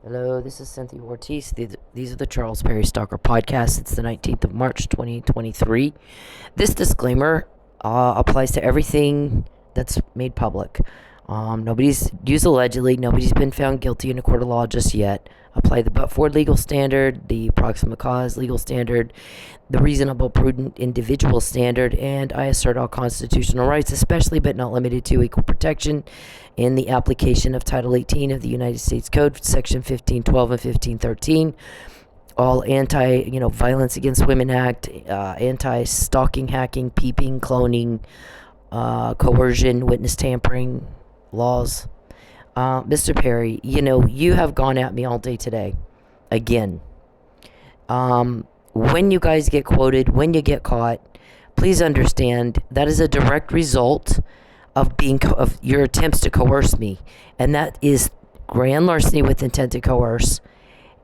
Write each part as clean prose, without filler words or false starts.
Hello, this is Cynthia Ortiz. These are the Charles Perry Stalker podcast. It's the 19th of March, 2023. This disclaimer applies to everything that's made public. Nobody's used allegedly. Nobody's been found guilty in a court of law just yet. Apply the but-for legal standard, the proximate cause legal standard, the reasonable, prudent individual standard, and I assert all constitutional rights, especially but not limited to equal protection in the application of Title 18 of the United States Code, Section 1512 and 1513. All Violence Against Women Act, anti-stalking, hacking, peeping, cloning, coercion, witness tampering laws. Mr. Perry, you have gone at me all day today. Again. When you guys get quoted, when you get caught, please understand that is a direct result of your attempts to coerce me. And that is grand larceny with intent to coerce,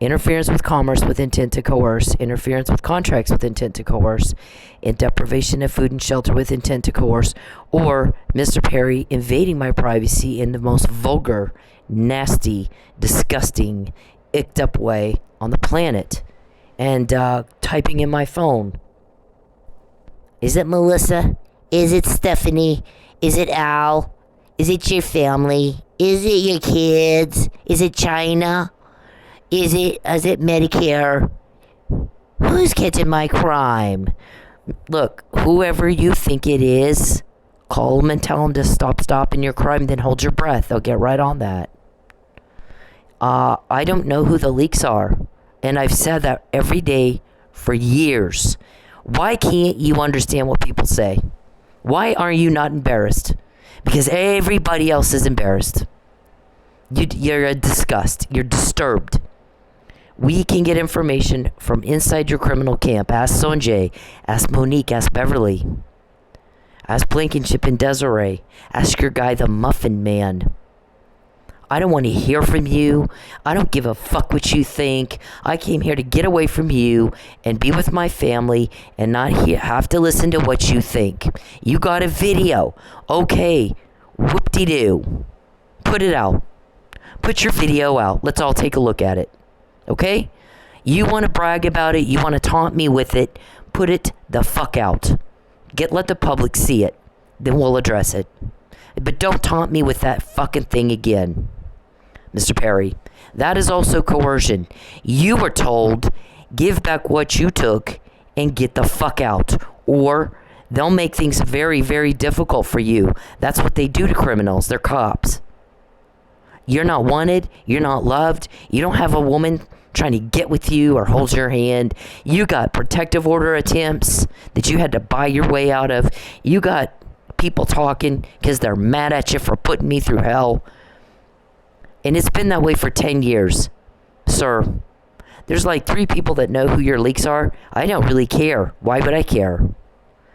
interference with commerce with intent to coerce, interference with contracts with intent to coerce, and deprivation of food and shelter with intent to coerce, or, Mr. Perry, invading my privacy in the most vulgar, nasty, disgusting, icked up way on the planet, and typing in my phone. Is it Melissa? Is it Stephanie? Is it Al? Is it your family? Is it your kids? Is it China? Is it Medicare? Who's catching my crime? Look, whoever you think it is, call them and tell them to stop stopping your crime, then hold your breath. They'll get right on that. I don't know who the leaks are, and I've said that every day for years. Why can't you understand what people say? Why are you not embarrassed? Because everybody else is embarrassed. You're a disgust. You're disturbed. We can get information from inside your criminal camp. Ask Sonjay. Ask Monique. Ask Beverly. Ask Blankenship and Desiree. Ask your guy, the Muffin Man. I don't want to hear from you. I don't give a fuck what you think. I came here to get away from you and be with my family and not have to listen to what you think. You got a video. Okay. Whoop-de-doo. Put it out. Put your video out. Let's all take a look at it. Okay? You want to brag about it. You want to taunt me with it. Put it the fuck out. Let the public see it. Then we'll address it. But don't taunt me with that fucking thing again, Mr. Perry. That is also coercion. You were told, give back what you took and get the fuck out. Or they'll make things very, very difficult for you. That's what they do to criminals. They're cops. You're not wanted. You're not loved. You don't have a woman trying to get with you or hold your hand. You got protective order attempts that you had to buy your way out of. You got people talking because they're mad at you for putting me through hell. And it's been that way for 10 years, sir. There's like 3 people that know who your leaks are. I don't really care. Why would I care?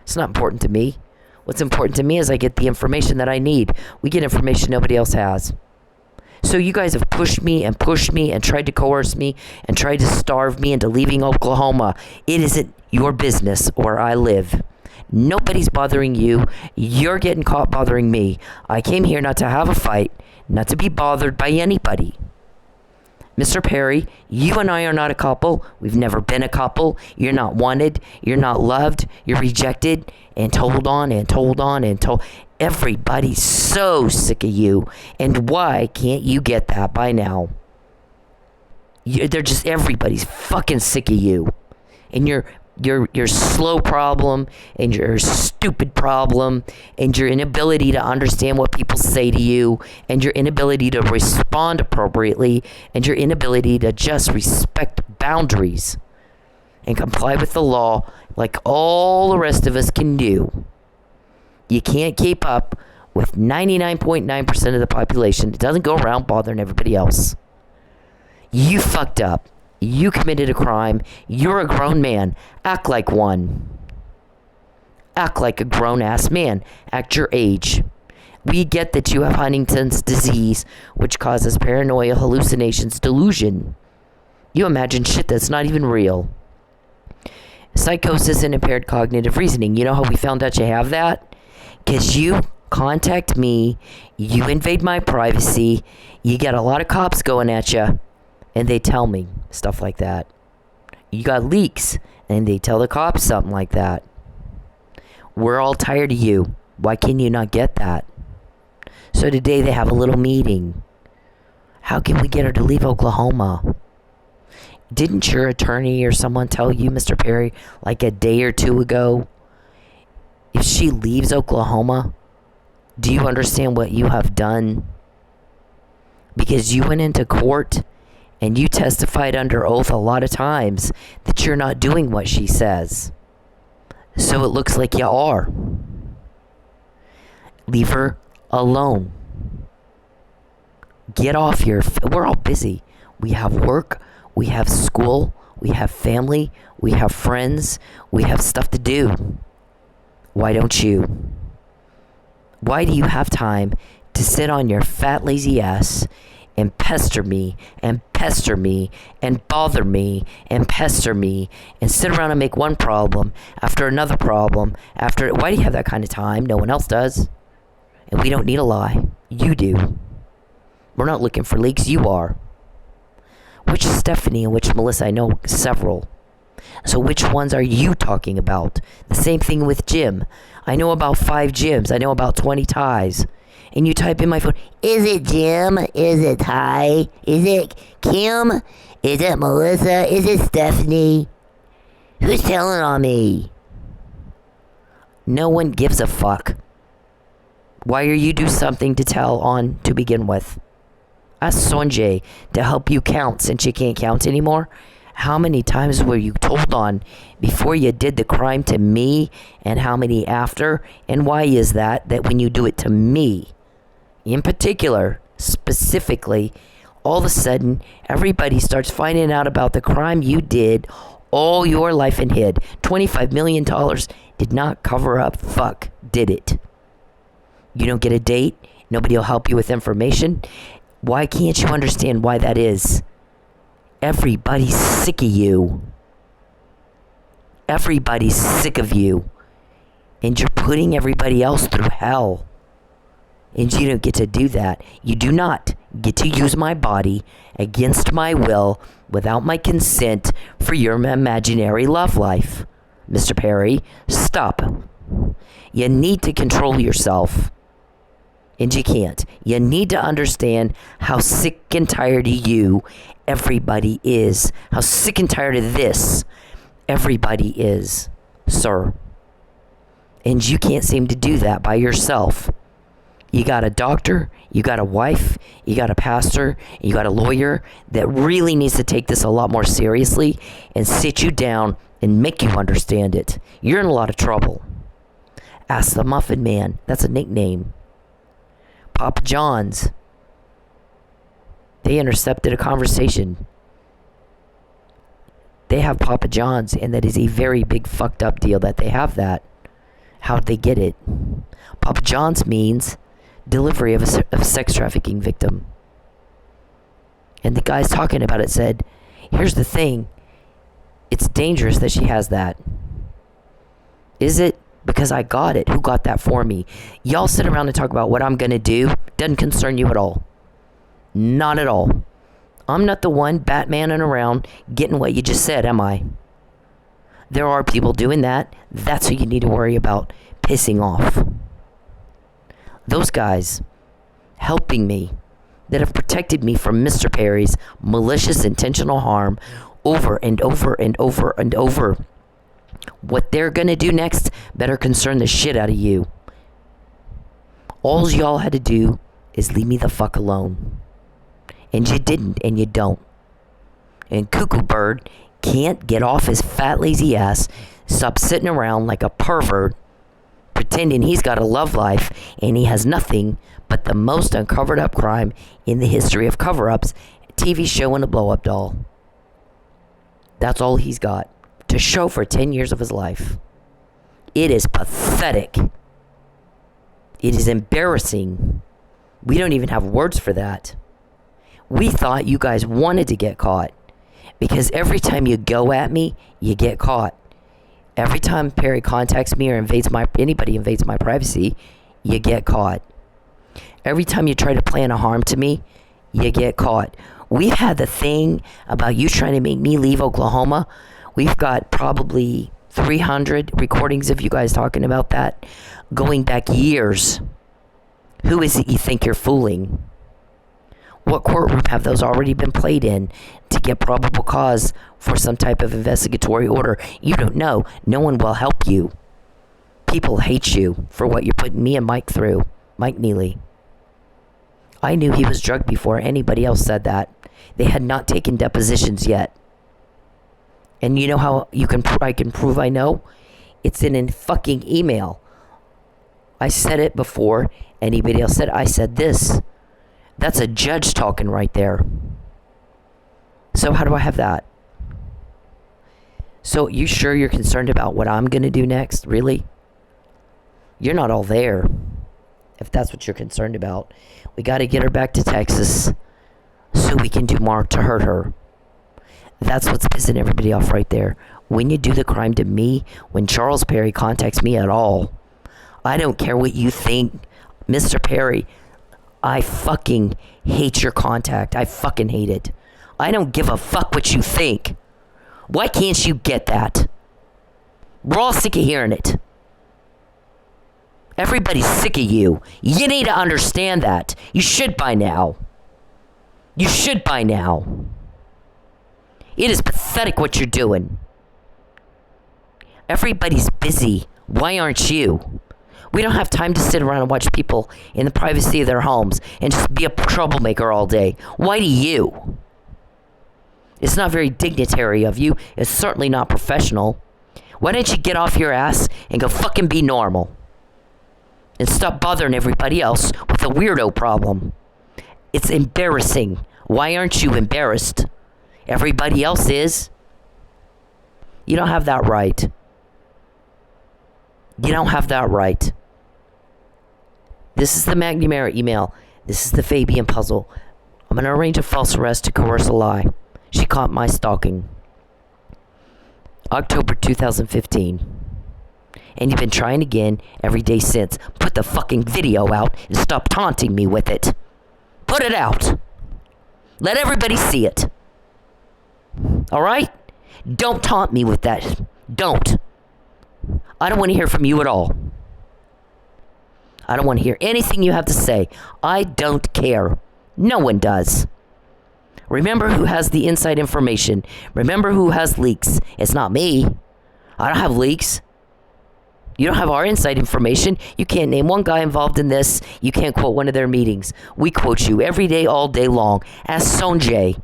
It's not important to me. What's important to me is I get the information that I need. We get information nobody else has. So you guys have pushed me and tried to coerce me and tried to starve me into leaving Oklahoma. It isn't your business where I live. Nobody's bothering you. You're getting caught bothering me. I came here not to have a fight, not to be bothered by anybody. Mr. Perry, you and I are not a couple. We've never been a couple. You're not wanted. You're not loved. You're rejected and told on and told on and told. Everybody's so sick of you. And why can't you get that by now? Everybody's fucking sick of you. And your slow problem and your stupid problem and your inability to understand what people say to you and your inability to respond appropriately and your inability to just respect boundaries and comply with the law like all the rest of us can do. You can't keep up with 99.9% of the population. It doesn't go around bothering everybody else. You fucked up. You committed a crime. You're a grown man. Act like one. Act like a grown-ass man. Act your age. We get that you have Huntington's disease, which causes paranoia, hallucinations, delusion. You imagine shit that's not even real. Psychosis and impaired cognitive reasoning. You know how we found out you have that? Because you contact me, you invade my privacy, you get a lot of cops going at you, and they tell me stuff like that. You got leaks, and they tell the cops something like that. We're all tired of you. Why can you not get that? So today they have a little meeting. How can we get her to leave Oklahoma? Didn't your attorney or someone tell you, Mr. Perry, like a day or two ago, if she leaves Oklahoma, do you understand what you have done? Because you went into court and you testified under oath a lot of times that you're not doing what she says. So it looks like you are. Leave her alone. Get off your... We're all busy. We have work. We have school. We have family. We have friends. We have stuff to do. Why don't you? Why do you have time to sit on your fat, lazy ass and pester me and pester me and bother me and pester me and sit around and make one problem after another problem after... Why do you have that kind of time? No one else does. And we don't need a lie. You do. We're not looking for leaks. You are. Which Stephanie and which Melissa? I know several. So which ones are you talking about? The same thing with Jim. I know about 5 Jims. I know about 20 Ties. And you type in my phone, is it Jim? Is it Ty? Is it Kim? Is it Melissa? Is it Stephanie? Who's telling on me? No one gives a fuck. Why are you do something to tell on to begin with? Ask Sonjay to help you count since you can't count anymore. How many times were you told on before you did the crime to me, and how many after? And why is that when you do it to me, in particular, specifically, all of a sudden, everybody starts finding out about the crime you did all your life and hid. $25 million did not cover up fuck, did it? You don't get a date. Nobody will help you with information. Why can't you understand why that is? Everybody's sick of you. Everybody's sick of you. And you're putting everybody else through hell. And you don't get to do that. You do not get to use my body against my will, without my consent, for your imaginary love life. Mr. Perry, stop. You need to control yourself. And you can't. You need to understand how sick and tired of you everybody is. How sick and tired of this everybody is, sir. And you can't seem to do that by yourself. You got a doctor, you got a wife, you got a pastor, you got a lawyer that really needs to take this a lot more seriously and sit you down and make you understand it. You're in a lot of trouble. Ask the Muffin Man. That's a nickname. Papa John's. They intercepted a conversation. They have Papa John's, and that is a very big fucked up deal that they have that. How'd they get it? Papa John's means delivery of a sex trafficking victim. And the guys talking about it said, here's the thing. It's dangerous that she has that. Is it? Because I got it. Who got that for me? Y'all sit around and talk about what I'm going to do. Doesn't concern you at all. Not at all. I'm not the one Batmaning around getting what you just said, am I? There are people doing that. That's who you need to worry about pissing off. Those guys helping me that have protected me from Mr. Perry's malicious intentional harm over and over and over and over. What they're going to do next better concern the shit out of you. All y'all had to do is leave me the fuck alone. And you didn't, and you don't. And Cuckoo Bird can't get off his fat lazy ass, stop sitting around like a pervert, pretending he's got a love life, and he has nothing but the most uncovered up crime in the history of cover-ups, a TV show and a blow-up doll. That's all he's got to show for 10 years of his life. It is pathetic. It is embarrassing. We don't even have words for that. We thought you guys wanted to get caught, because every time you go at me, you get caught. Every time Perry contacts me or anybody invades my privacy, you get caught. Every time you try to plan a harm to me, you get caught. We've had the thing about you trying to make me leave Oklahoma. We've got probably 300 recordings of you guys talking about that, going back years. Who is it you think you're fooling? What courtroom have those already been played in to get probable cause for some type of investigatory order? You don't know. No one will help you. People hate you for what you're putting me and Mike through. Mike Neely. I knew he was drugged before anybody else said that. They had not taken depositions yet. And you know how I can prove I know? It's in a fucking email. I said it before anybody else said. I said this. That's a judge talking right there. So how do I have that? So you sure you're concerned about what I'm going to do next? Really? You're not all there. If that's what you're concerned about. We got to get her back to Texas so we can do more to hurt her. That's what's pissing everybody off right there. When you do the crime to me, when Charles Perry contacts me at all, I don't care what you think, Mr. Perry. I fucking hate your contact. I fucking hate it. I don't give a fuck what you think. Why can't you get that? We're all sick of hearing it. Everybody's sick of you. You need to understand that. You should by now. You should by now. It is pathetic what you're doing. Everybody's busy. Why aren't you? We don't have time to sit around and watch people in the privacy of their homes and just be a troublemaker all day. Why do you? It's not very dignitary of you. It's certainly not professional. Why don't you get off your ass and go fucking be normal? And stop bothering everybody else with a weirdo problem. It's embarrassing. Why aren't you embarrassed? Everybody else is. You don't have that right. You don't have that right. This is the McNamara email. This is the Fabian puzzle. I'm going to arrange a false arrest to coerce a lie. She caught my stalking. October 2015. And you've been trying again every day since. Put the fucking video out and stop taunting me with it. Put it out. Let everybody see it. Alright? Don't taunt me with that. Don't. I don't want to hear from you at all. I don't want to hear anything you have to say. I don't care. No one does. Remember who has the inside information. Remember who has leaks. It's not me. I don't have leaks. You don't have our inside information. You can't name one guy involved in this. You can't quote one of their meetings. We quote you every day, all day long. Ask Sonjay.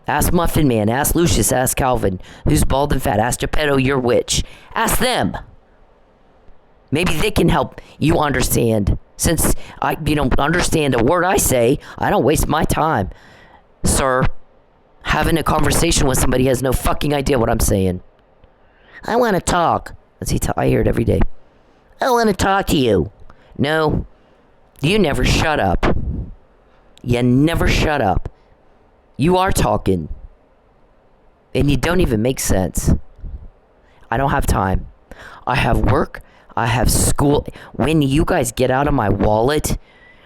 Ask Muffin Man. Ask Lucius. Ask Calvin. Who's bald and fat? Ask Geppetto, your witch. Ask them. Maybe they can help you understand. Since you don't understand a word I say, I don't waste my time, sir, having a conversation with somebody who has no fucking idea what I'm saying. I want to talk. I hear it every day. I want to talk to you. No, you never shut up. You never shut up. You are talking. And you don't even make sense. I don't have time. I have work. I have school. When you guys get out of my wallet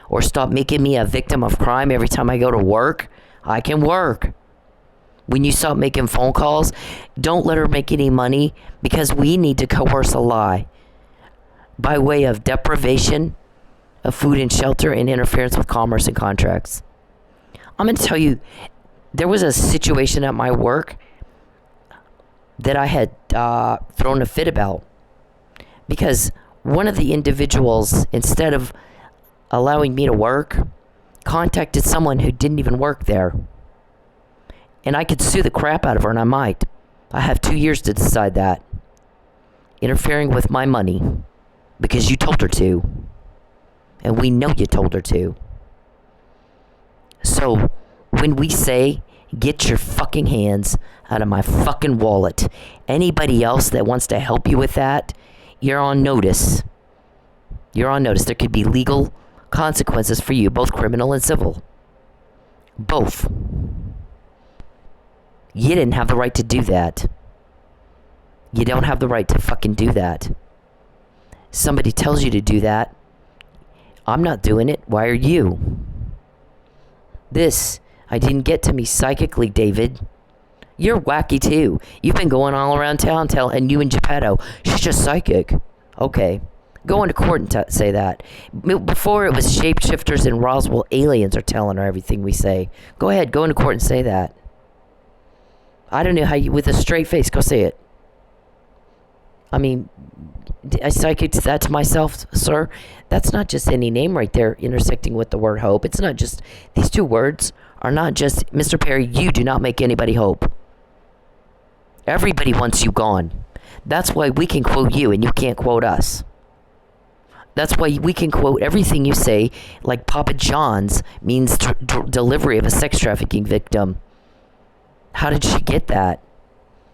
or stop making me a victim of crime every time I go to work, I can work. When you stop making phone calls, don't let her make any money because we need to coerce a lie by way of deprivation of food and shelter and interference with commerce and contracts. I'm going to tell you, there was a situation at my work that I had thrown a fit about because one of the individuals, instead of allowing me to work, contacted someone who didn't even work there. And I could sue the crap out of her, and I might. I have 2 years to decide that. Interfering with my money because you told her to. And we know you told her to. So, when we say, get your fucking hands out of my fucking wallet, anybody else that wants to help you with that, you're on notice. You're on notice. There could be legal consequences for you, both criminal and civil. Both. You didn't have the right to do that. You don't have the right to fucking do that. Somebody tells you to do that. I'm not doing it. Why are you? I didn't get to me psychically, David. You're wacky too. You've been going all around town and you and Geppetto, she's just psychic. Okay. Go into court and say that. Before it was shapeshifters and Roswell aliens are telling her everything we say. Go ahead, go into court and say that. I don't know how you, with a straight face, go say it. I mean, I psychicked that to myself, sir. That's not just any name right there intersecting with the word hope. It's not just, these two words are not just, Mr. Perry, you do not make anybody hope. Everybody wants you gone. That's why we can quote you and you can't quote us. That's why we can quote everything you say, like Papa John's means delivery of a sex trafficking victim. How did she get that?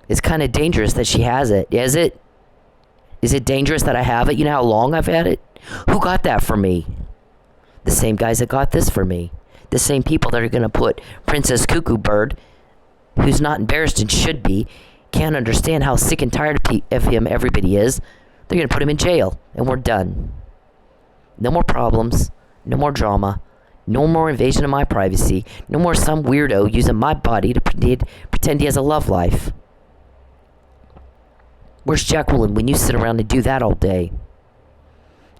It's kind of dangerous that she has it. Is it? Is it dangerous that I have it? You know how long I've had it? Who got that for me? The same guys that got this for me. The same people that are going to put Princess Cuckoo Bird, who's not embarrassed and should be, can't understand how sick and tired of him everybody is. They're going to put him in jail, and we're done. No more problems, no more drama, no more invasion of my privacy, no more some weirdo using my body to pretend he has a love life. Where's Jacqueline when you sit around and do that all day?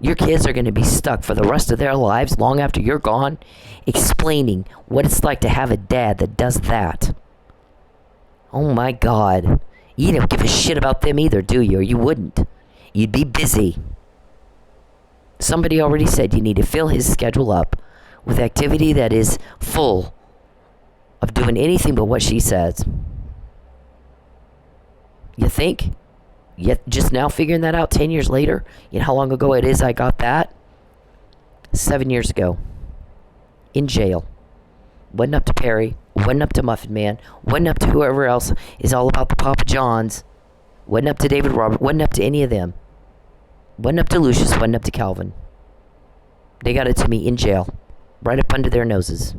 Your kids are going to be stuck for the rest of their lives, long after you're gone, explaining what it's like to have a dad that does that. Oh my God. You don't give a shit about them either, do you? Or you wouldn't. You'd be busy. Somebody already said you need to fill his schedule up with activity that is full of doing anything but what she says. You think? Yet just now figuring that out 10 years later? You know how long ago it is I got that? 7 years ago. In jail. Wasn't up to Perry. Wasn't up to Muffin Man. Wasn't up to whoever else is all about the Papa Johns. Wasn't up to David Robert. Wasn't up to any of them. Wasn't up to Lucius. Wasn't up to Calvin. They got it to me in jail. Right up under their noses.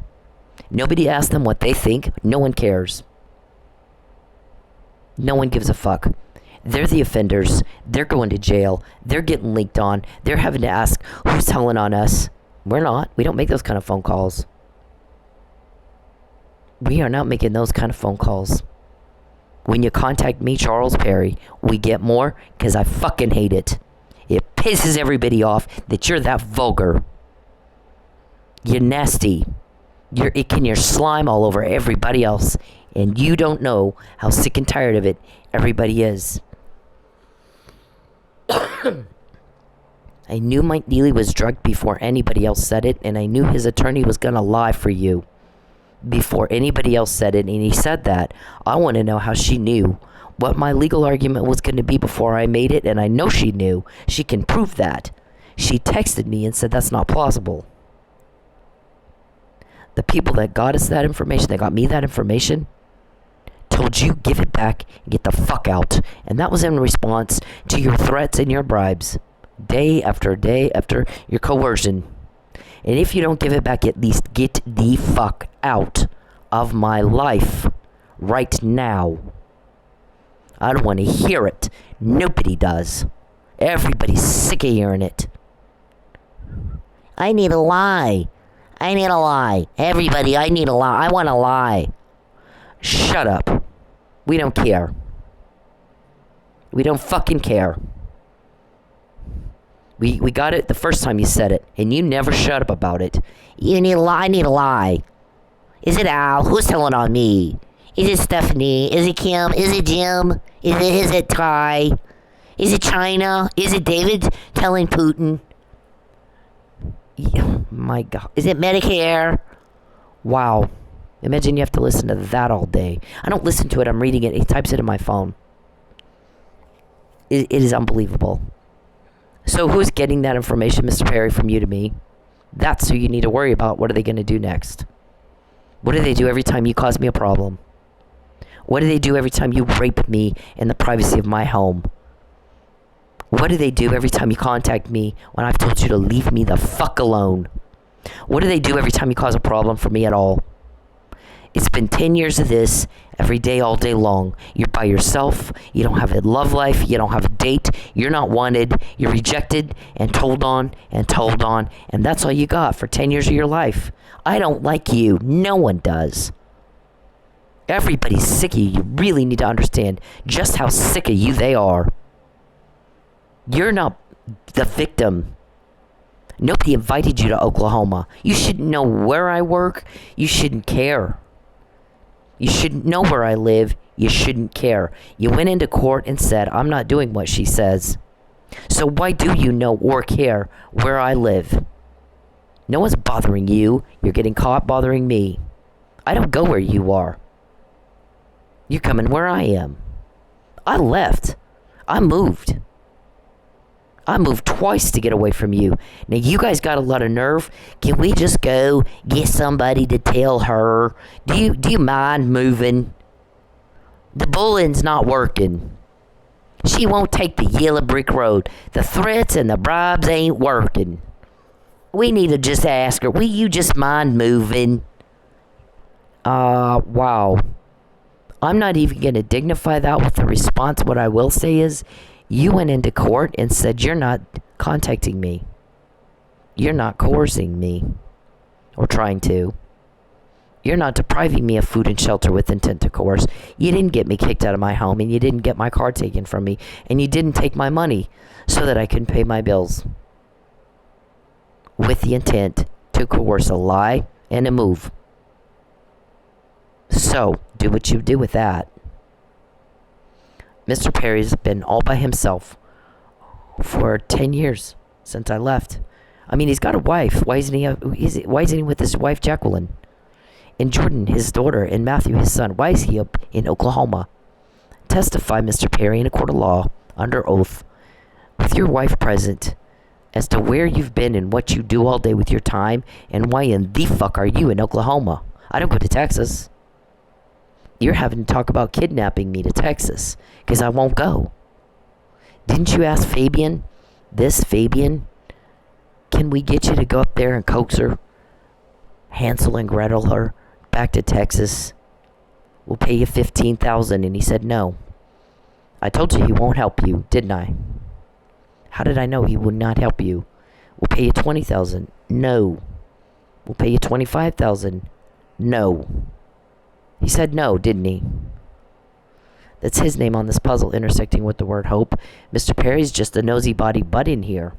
Nobody asked them what they think. No one cares. No one gives a fuck. They're the offenders. They're going to jail. They're getting leaked on. They're having to ask who's telling on us. We're not. We don't make those kind of phone calls. We are not making those kind of phone calls. When you contact me, Charles Perry, we get more because I fucking hate it. It pisses everybody off that you're that vulgar. You're nasty. You're icking your slime all over everybody else. And you don't know how sick and tired of it everybody is. I knew Mike Neely was drugged before anybody else said it. And I knew his attorney was going to lie for you before anybody else said it. And he said that. I want to know how she knew what my legal argument was going to be before I made it, and I know she knew. She can prove that. She texted me and said that's not plausible. The people that got us that information, that got me that information, told you give it back and get the fuck out. And that was in response to your threats and your bribes. Day after your coercion. And if you don't give it back, at least get the fuck out of my life right now. I don't want to hear it. Nobody does. Everybody's sick of hearing it. I need a lie. I need a lie. Everybody, I need a lie. I want a lie. Shut up. We don't care. We don't fucking care. We got it the first time you said it, and you never shut up about it. You need a lie. I need a lie. Is it Al? Who's telling on me? Is it Stephanie? Is it Kim? Is it Jim? Is it Ty? Is it China? Is it David telling Putin? My God. Is it Medicare? Wow. Imagine you have to listen to that all day. I don't listen to it. I'm reading it. He types it in my phone. It is unbelievable. So who's getting that information, Mr. Perry, from you to me? That's who you need to worry about. What are they going to do next? What do they do every time you cause me a problem? What do they do every time you rape me in the privacy of my home? What do they do every time you contact me when I've told you to leave me the fuck alone? What do they do every time you cause a problem for me at all? It's been 10 years of this every day, all day long. You're by yourself. You don't have a love life. You don't have a date. You're not wanted. You're rejected and told on and told on. And that's all you got for 10 years of your life. I don't like you. No one does. Everybody's sick of you. You really need to understand just how sick of you they are. You're not the victim. Nobody invited you to Oklahoma. You shouldn't know where I work. You shouldn't care. You shouldn't know where I live. You shouldn't care. You went into court and said, I'm not doing what she says. So why do you know or care where I live? No one's bothering you. You're getting caught bothering me. I don't go where you are. You're coming where I am. I left. I moved. I moved twice to get away from you. Now, you guys got a lot of nerve. Can we just go get somebody to tell her? Do you mind moving? The bullying's not working. She won't take the yellow brick road. The threats and the bribes ain't working. We need to just ask her, will you just mind moving? Wow. I'm not even going to dignify that with a response. What I will say is, you went into court and said you're not contacting me. You're not coercing me. Or trying to. You're not depriving me of food and shelter with intent to coerce. You didn't get me kicked out of my home, and you didn't get my car taken from me, and you didn't take my money so that I couldn't pay my bills. With the intent to coerce a lie and a move. So, do what you do with that. Mr. Perry's been all by himself for 10 years since I left. I mean, he's got a wife. Why isn't he with his wife, Jacqueline? And Jordan, his daughter, and Matthew, his son. Why is he up in Oklahoma? Testify, Mr. Perry, in a court of law, under oath, with your wife present, as to where you've been and what you do all day with your time, and why in the fuck are you in Oklahoma? I don't go to Texas. You're having to talk about kidnapping me to Texas, because I won't go. Didn't you ask Fabian, can we get you to go up there and coax her, Hansel and Gretel her, back to Texas? We'll pay you $15,000, and he said no. I told you he won't help you, didn't I? How did I know he would not help you? We'll pay you $20,000. No. We'll pay you $25,000. No. He said no, didn't he? That's his name on this puzzle, intersecting with the word hope. Mr. Perry's just a nosy body butt in here.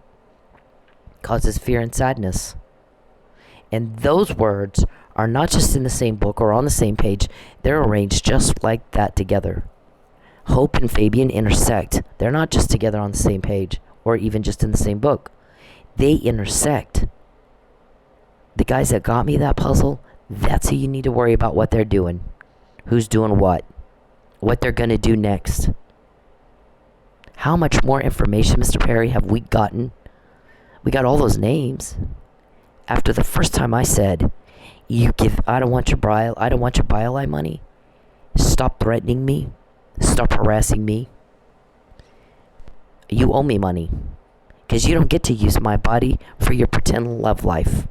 Causes fear and sadness. And those words are not just in the same book or on the same page. They're arranged just like that together. Hope and Fabian intersect. They're not just together on the same page or even just in the same book. They intersect. The guys that got me that puzzle, that's who you need to worry about what they're doing. Who's doing what they're going to do next. How much more information, Mr. Perry, have we gotten? We got all those names. After the first time I said, I don't want your BioLi money. Stop threatening me. Stop harassing me. You owe me money. Because you don't get to use my body for your pretend love life.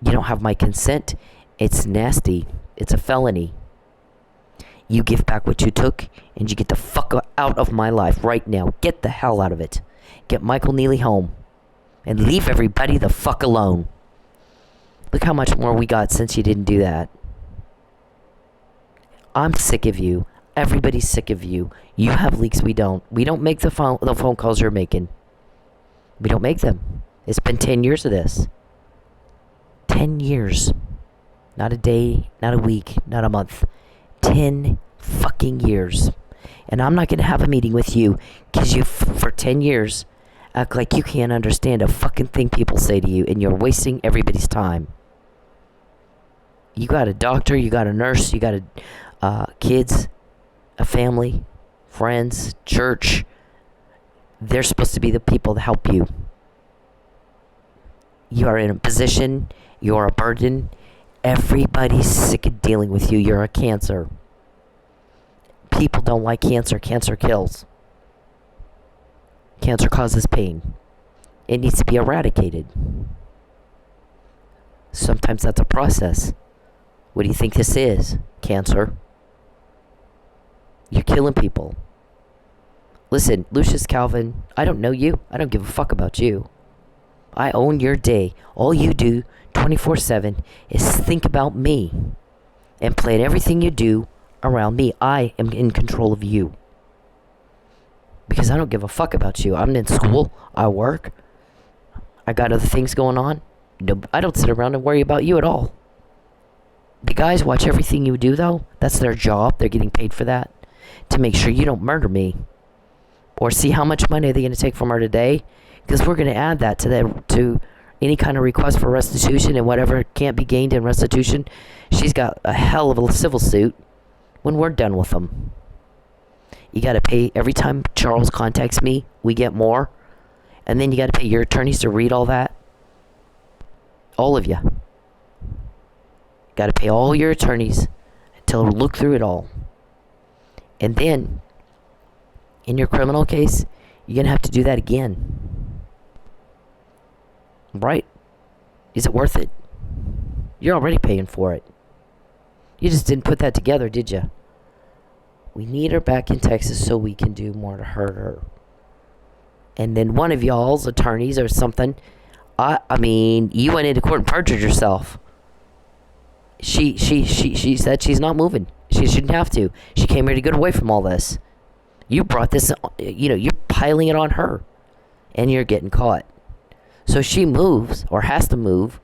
You don't have my consent. It's nasty. It's a felony. You give back what you took, and you get the fuck out of my life right now. Get the hell out of it. Get Michael Neely home. And leave everybody the fuck alone. Look how much more we got since you didn't do that. I'm sick of you. Everybody's sick of you. You have leaks, we don't. We don't make the phone calls you're making. We don't make them. It's been 10 years of this. 10 years. Not a day, not a week, not a month. 10 fucking years. And I'm not going to have a meeting with you because you, for 10 years, act like you can't understand a fucking thing people say to you, and you're wasting everybody's time. You got a doctor, you got a nurse, you got kids, a family, friends, church. They're supposed to be the people that help you. You are in a position, you're a burden. Everybody's sick of dealing with you. You're a cancer. People don't like cancer. Cancer kills. Cancer causes pain. It needs to be eradicated. Sometimes that's a process. What do you think this is? Cancer. You're killing people. Listen, Lucius Calvin, I don't know you. I don't give a fuck about you. I own your day. All you do 24/7 is think about me and plan everything you do around me. I am in control of you. Because I don't give a fuck about you. I'm in school. I work. I got other things going on. No, I don't sit around and worry about you at all. The guys watch everything you do, though. That's their job. They're getting paid for that. To make sure you don't murder me. Or see how much money are they going to take from her today. Because we're going to add that to any kind of request for restitution, and whatever can't be gained in restitution. She's got a hell of a civil suit when we're done with them. You got to pay every time Charles contacts me. We get more. And then you got to pay your attorneys to read all that. All of you. Got to pay all your attorneys to look through it all. And then, in your criminal case, you're going to have to do that again. Right? Is it worth it? You're already paying for it. You just didn't put that together, did you? We need her back in Texas so we can do more to hurt her. And then one of y'all's attorneys or something, I mean, you went into court and perjured yourself. She said she's not moving. She shouldn't have to. She came here to get away from all this. You brought this, you're piling it on her. And you're getting caught. So she moves, or has to move.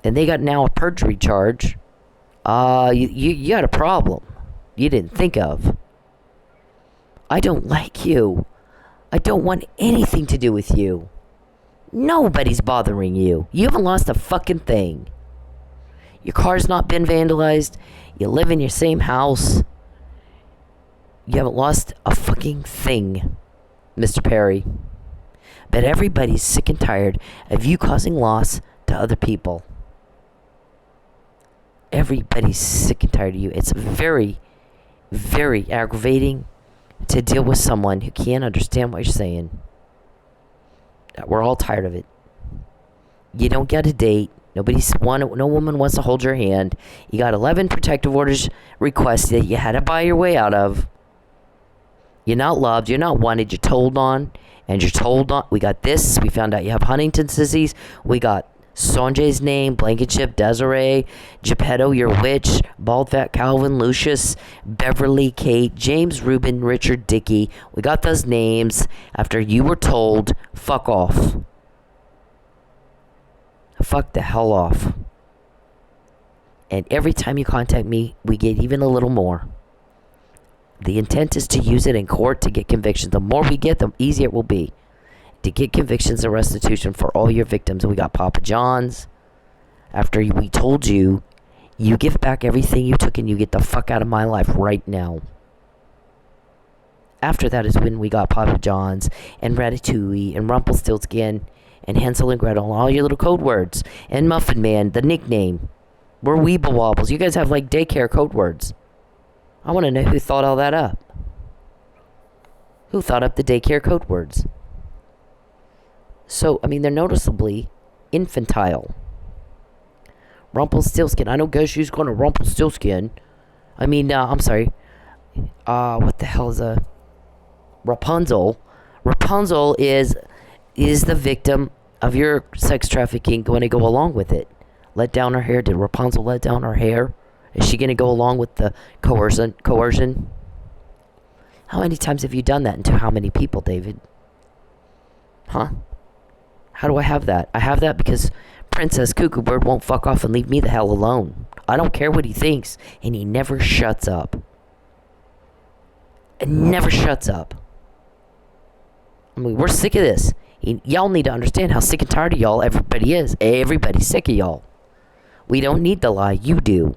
And they got now a perjury charge. You got a problem you didn't think of. I don't like you. I don't want anything to do with you. Nobody's bothering you. You haven't lost a fucking thing. Your car's not been vandalized. You live in your same house. You haven't lost a fucking thing, Mr. Perry. But everybody's sick and tired of you causing loss to other people. Everybody's sick and tired of you. It's very, very aggravating to deal with someone who can't understand what you're saying. We're all tired of it. You don't get a date. No woman wants to hold your hand. You got 11 protective orders requested. You had to buy your way out of. You're not loved. You're not wanted. You're told on. And you're told on. We got this. We found out you have Huntington's disease. We got Sanjay's name, Blankenship, Desiree, Geppetto, your witch, Bald Fat Calvin, Lucius, Beverly, Kate, James, Reuben, Richard, Dickie. We got those names after you were told, fuck off. Fuck the hell off. And every time you contact me, we get even a little more. The intent is to use it in court to get convictions. The more we get, the easier it will be to get convictions and restitution for all your victims. We got Papa John's. After we told you, you give back everything you took and you get the fuck out of my life right now. After that is when we got Papa John's and Ratatouille and Rumpelstiltskin and Hansel and Gretel and all your little code words. And Muffin Man, the nickname. We're Weeble Wobbles. You guys have like daycare code words. I want to know who thought all that up. Who thought up the daycare code words? So, I mean, they're noticeably infantile. Rumpelstiltskin. I know Gushu's going to Rumpelstiltskin. I mean, I'm sorry. What the hell is a Rapunzel? Rapunzel is the victim of your sex trafficking going to go along with it. Let down her hair. Did Rapunzel let down her hair? Is she going to go along with the coercion? How many times have you done that, and to how many people, David? Huh? How do I have that? I have that because Princess Cuckoo Bird won't fuck off and leave me the hell alone. I don't care what he thinks, and he never shuts up. It never shuts up. I mean, we're sick of this. Y'all need to understand how sick and tired of y'all everybody is. Everybody's sick of y'all. We don't need to lie. You do.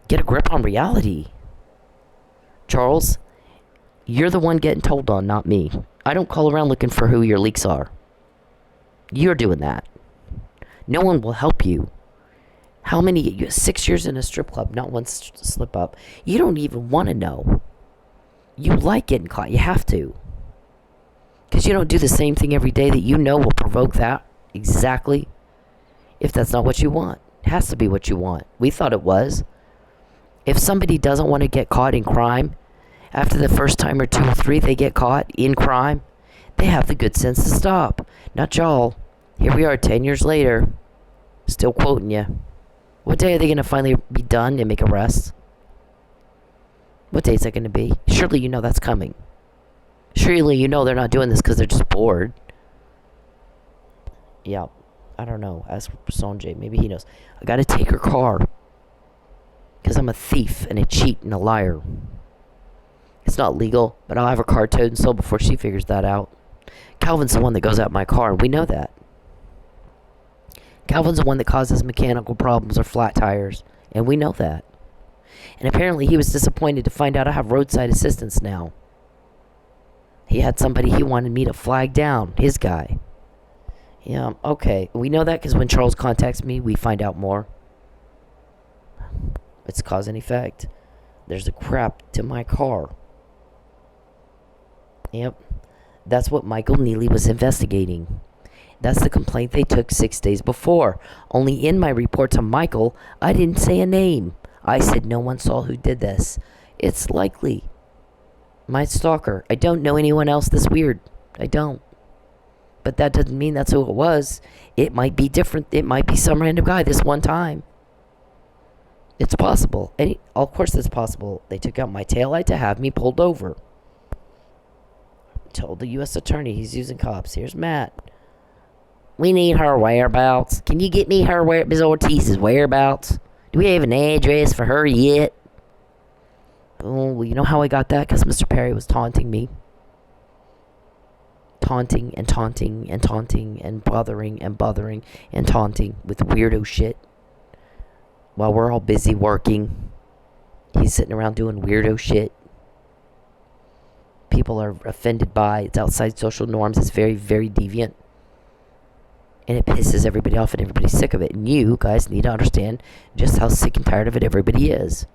Get a grip on reality. Charles, you're the one getting told on, not me. I don't call around looking for who your leaks are. You're doing that. No one will help you. How many, 6 years in a strip club, not one slip up. You don't even want to know. You like getting caught. You have to. Because you don't do the same thing every day that you know will provoke that exactly if that's not what you want. It has to be what you want. We thought it was. If somebody doesn't want to get caught in crime, after the first time or 2 or 3 they get caught in crime, they have the good sense to stop. Not y'all. Here we are 10 years later, still quoting you. What day are they going to finally be done and make arrests? What day is that going to be? Surely you know that's coming. Surely you know they're not doing this because they're just bored. Yeah, I don't know. Ask Sanjay. Maybe he knows. I got to take her car. Because I'm a thief and a cheat and a liar. It's not legal, but I'll have her car towed and sold before she figures that out. Calvin's the one that goes out my car, and we know that. Calvin's the one that causes mechanical problems or flat tires, and we know that. And apparently he was disappointed to find out I have roadside assistance now. He had somebody he wanted me to flag down, his guy. Yeah, okay. We know that because when Charles contacts me, we find out more. It's cause and effect. There's a crap to my car. Yep. That's what Michael Neely was investigating. That's the complaint they took 6 days before. Only in my report to Michael, I didn't say a name. I said no one saw who did this. It's likely my stalker. I don't know anyone else this weird. I don't. But that doesn't mean that's who it was. It might be different. It might be some random guy this one time. It's possible. Of course it's possible. They took out my taillight to have me pulled over. Told the U.S. attorney he's using cops. Here's Matt. We need her whereabouts. Can you get me her Ms. Ortiz's whereabouts? Do we have an address for her yet? Oh, well, you know how I got that? Because Mr. Perry was taunting me. Taunting and taunting and taunting and bothering and bothering and taunting with weirdo shit. While we're all busy working, he's sitting around doing weirdo shit. People are offended by. It's outside social norms. It's very, very deviant. And it pisses everybody off and everybody's sick of it. And you guys need to understand just how sick and tired of it everybody is.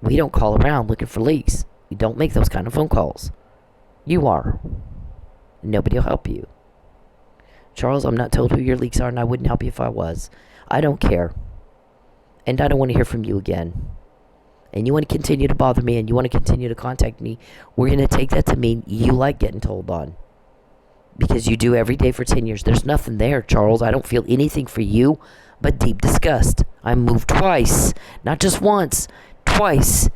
We don't call around looking for leaks. We don't make those kind of phone calls. You are. Nobody will help you. Charles, I'm not told who your leaks are, and I wouldn't help you if I was. I don't care. And I don't want to hear from you again. And you want to continue to bother me and you want to continue to contact me, we're going to take that to mean you like getting told on. Because you do every day for 10 years. There's nothing there, Charles. I don't feel anything for you but deep disgust. I moved twice. Not just once. Twice.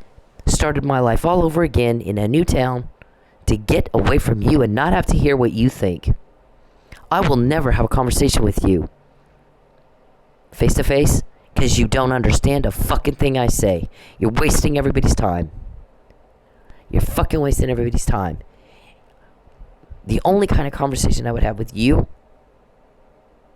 Started my life all over again in a new town to get away from you and not have to hear what you think. I will never have a conversation with you face to face because you don't understand a fucking thing I say. You're wasting everybody's time. You're fucking wasting everybody's time. The only kind of conversation I would have with you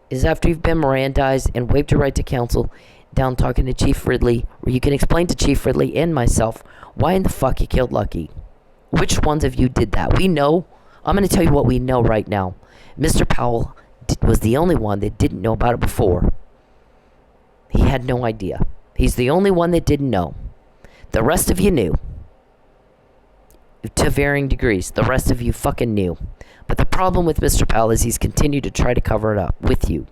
is after you've been Mirandized and waived your right to counsel, down talking to Chief Ridley, where you can explain to Chief Ridley and myself why in the fuck you killed Lucky. Which ones of you did that? We know. I'm going to tell you what we know right now. Mr. Powell was the only one that didn't know about it before. He had no idea. He's the only one that didn't know. The rest of you knew. To varying degrees. The rest of you fucking knew. But the problem with Mr. Powell is he's continued to try to cover it up with you.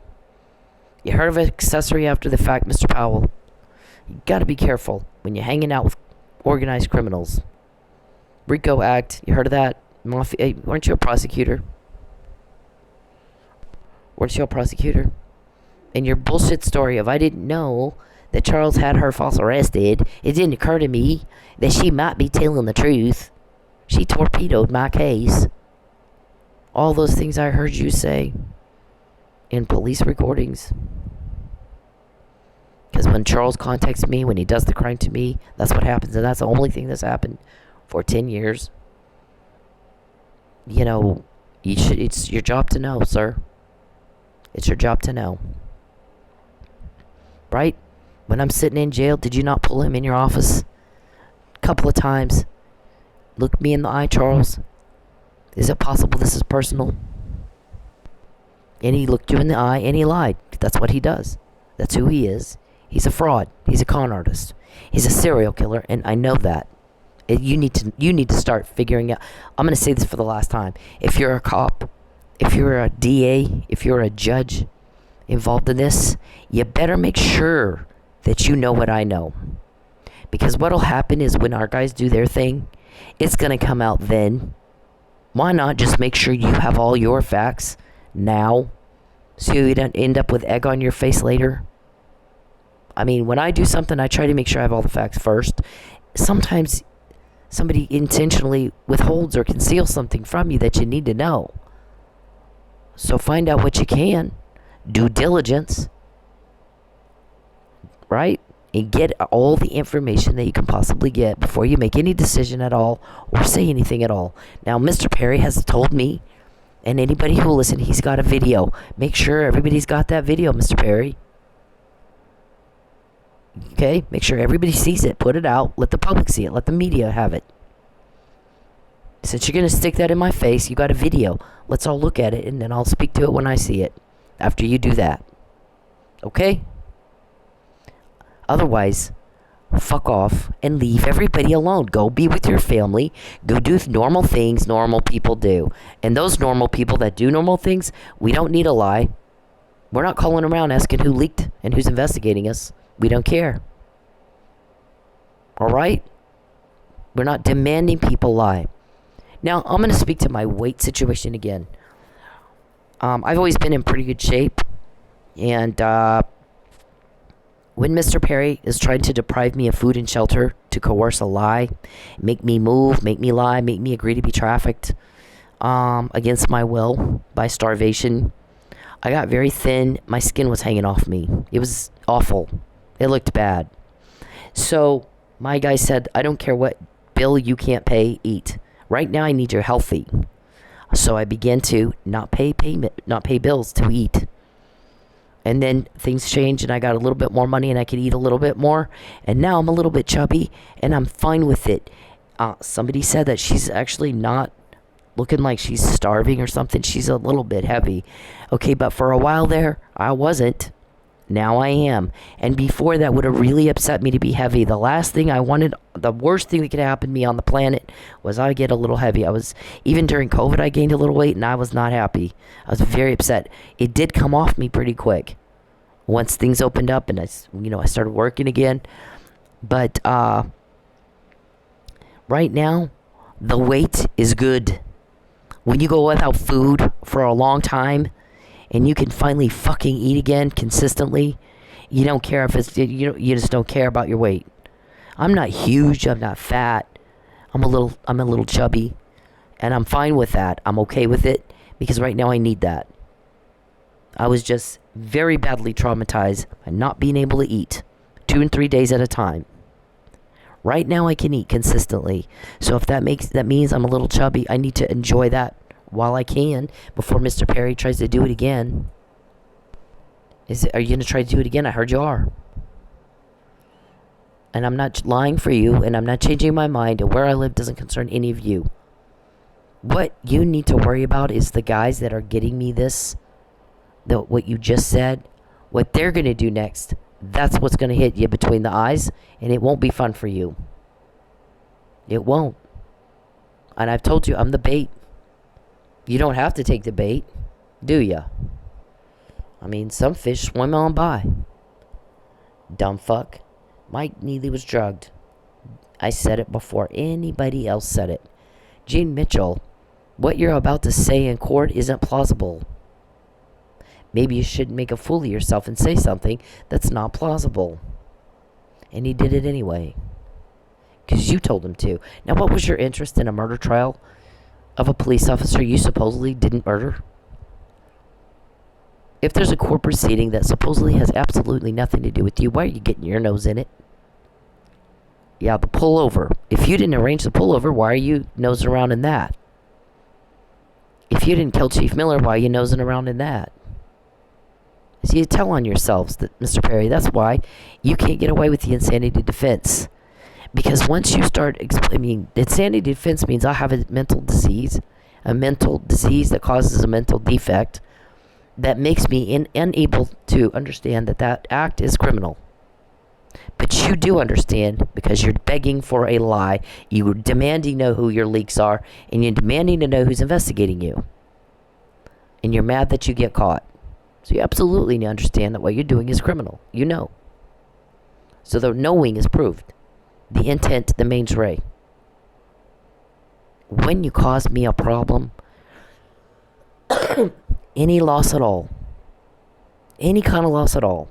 You heard of accessory after the fact, Mr. Powell? You gotta be careful when you're hanging out with organized criminals. RICO Act, you heard of that? Mafia, weren't you a prosecutor? Weren't you a prosecutor? And your bullshit story of I didn't know that Charles had her false arrested, it didn't occur to me that she might be telling the truth. She torpedoed my case. All those things I heard you say in police recordings. Because when Charles contacts me, when he does the crime to me, that's what happens. And that's the only thing that's happened for 10 years. You know, it's your job to know, sir. It's your job to know. Right? When I'm sitting in jail, did you not pull him in your office a couple of times? Look me in the eye, Charles. Is it possible this is personal? And he looked you in the eye and he lied. That's what he does. That's who he is. He's a fraud. He's a con artist. He's a serial killer, and I know that. You need to start figuring out. I'm going to say this for the last time. If you're a cop, if you're a DA, if you're a judge, involved in this, you better make sure that you know what I know. Because what'll happen is when our guys do their thing, it's going to come out then. Why not just make sure you have all your facts now so you don't end up with egg on your face later? I mean, when I do something, I try to make sure I have all the facts first. Sometimes somebody intentionally withholds or conceals something from you that you need to know. So find out what you can. Due diligence. Right? And get all the information that you can possibly get before you make any decision at all or say anything at all. Now, Mr. Perry has told me, and anybody who will listen, he's got a video. Make sure everybody's got that video, Mr. Perry. Okay? Make sure everybody sees it. Put it out. Let the public see it. Let the media have it. Since you're going to stick that in my face, you got a video. Let's all look at it, and then I'll speak to it when I see it. After you do that. Okay? Otherwise, fuck off and leave everybody alone. Go be with your family. Go do normal things normal people do. And those normal people that do normal things, we don't need a lie. We're not calling around asking who leaked and who's investigating us. We don't care. Alright? We're not demanding people lie. Now, I'm going to speak to my weight situation again. I've always been in pretty good shape. And when Mr. Perry is trying to deprive me of food and shelter, to coerce a lie, make me move, make me lie, make me agree to be trafficked against my will by starvation, I got very thin. My skin was hanging off me. It was awful. It looked bad. So my guy said, I don't care what bill you can't pay, eat. Right now I need you healthy. So I began to not pay bills to eat. And then things changed and I got a little bit more money and I could eat a little bit more. And now I'm a little bit chubby and I'm fine with it. Somebody said that she's actually not looking like she's starving or something. She's a little bit heavy. Okay, but for a while there, I wasn't. Now I am. And before that would have really upset me to be heavy. The last thing I wanted, the worst thing that could happen to me on the planet was I get a little heavy. Even during COVID, I gained a little weight and I was not happy. I was very upset. It did come off me pretty quick once things opened up and I started working again. But right now, the weight is good. When you go without food for a long time, and you can finally fucking eat again consistently, you don't care if it's, you just don't care about your weight. I'm not huge, I'm not fat, I'm a little chubby, and I'm fine with that. I'm okay with it, because right now I need that. I was just very badly traumatized by not being able to eat 2 and 3 days at a time. Right now I can eat consistently, so if that means I'm a little chubby, I need to enjoy that while I can, before Mr. Perry tries to do it again. Are you going to try to do it again? I heard you are. And I'm not lying for you, and I'm not changing my mind, and where I live doesn't concern any of you. What you need to worry about is the guys that are getting me this, what you just said, what they're going to do next. That's what's going to hit you between the eyes, and it won't be fun for you. It won't. And I've told you, I'm the bait. You don't have to take the bait, do ya? I mean, some fish swim on by. Dumb fuck. Mike Neely was drugged. I said it before anybody else said it. Gene Mitchell, what you're about to say in court isn't plausible. Maybe you shouldn't make a fool of yourself and say something that's not plausible. And he did it anyway. Because you told him to. Now, what was your interest in a murder trial of a police officer you supposedly didn't murder? If there's a court proceeding that supposedly has absolutely nothing to do with you, why are you getting your nose in it? Yeah, the pullover. If you didn't arrange the pullover, why are you nosing around in that? If you didn't kill Chief Miller, why are you nosing around in that? So you tell on yourselves, that, Mr. Perry, that's why you can't get away with the insanity defense. Because once you start, insanity defense means I have a mental disease that causes a mental defect that makes me unable to understand that act is criminal. But you do understand, because you're begging for a lie, you're demanding to know who your leaks are, and you're demanding to know who's investigating you. And you're mad that you get caught. So you absolutely understand that what you're doing is criminal. You know. So the knowing is proved. The intent, the mens rea. When you cause me a problem, any loss at all, any kind of loss at all,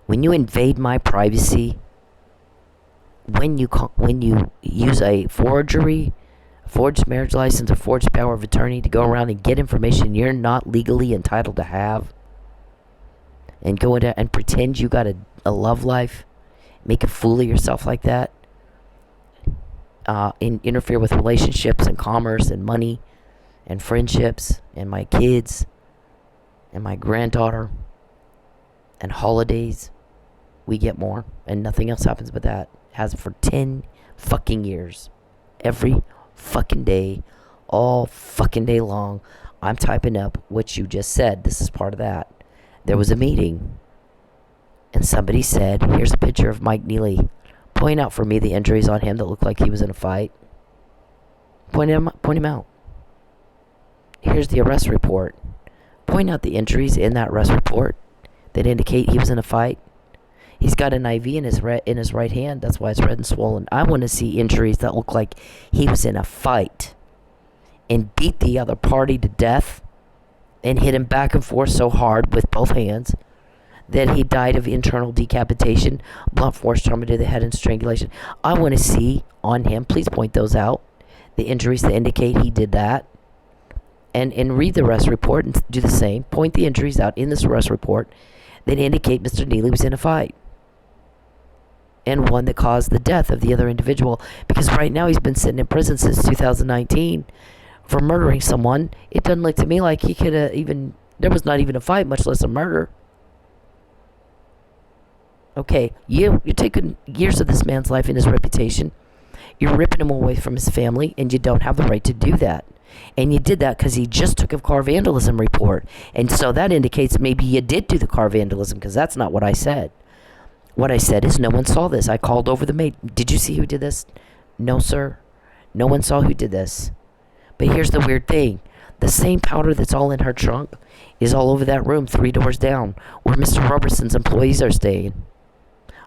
when you invade my privacy, when you use a forgery, forged marriage license, or forged power of attorney to go around and get information you're not legally entitled to have, and go in and pretend you got a love life, make a fool of yourself like that, interfere with relationships and commerce and money and friendships and my kids and my granddaughter and holidays, we get more, and nothing else happens but that. Has for 10 fucking years. Every fucking day, all fucking day long, I'm typing up what you just said. This is part of that. There was a meeting, and somebody said, here's a picture of Mike Neely. Point out for me the injuries on him that look like he was in a fight. Point him out. Here's the arrest report. Point out the injuries in that arrest report that indicate he was in a fight. He's got an IV in his right hand. That's why it's red and swollen. I want to see injuries that look like he was in a fight and beat the other party to death and hit him back and forth so hard with both hands that he died of internal decapitation, blunt force trauma to the head, and strangulation. I want to see on him, please point those out, the injuries that indicate he did that. And read the arrest report and do the same. Point the injuries out in this arrest report that indicate Mr. Neely was in a fight. And one that caused the death of the other individual. Because right now he's been sitting in prison since 2019 for murdering someone. It doesn't look to me like he could have even... There was not even a fight, much less a murder. Okay, you're taking years of this man's life and his reputation. You're ripping him away from his family, and you don't have the right to do that. And you did that because he just took a car vandalism report. And so that indicates maybe you did do the car vandalism, because that's not what I said. What I said is no one saw this. I called over the maid. Did you see who did this? No, sir. No one saw who did this. But here's the weird thing. The same powder that's all in her trunk is all over that room 3 doors down where Mr. Roberson's employees are staying.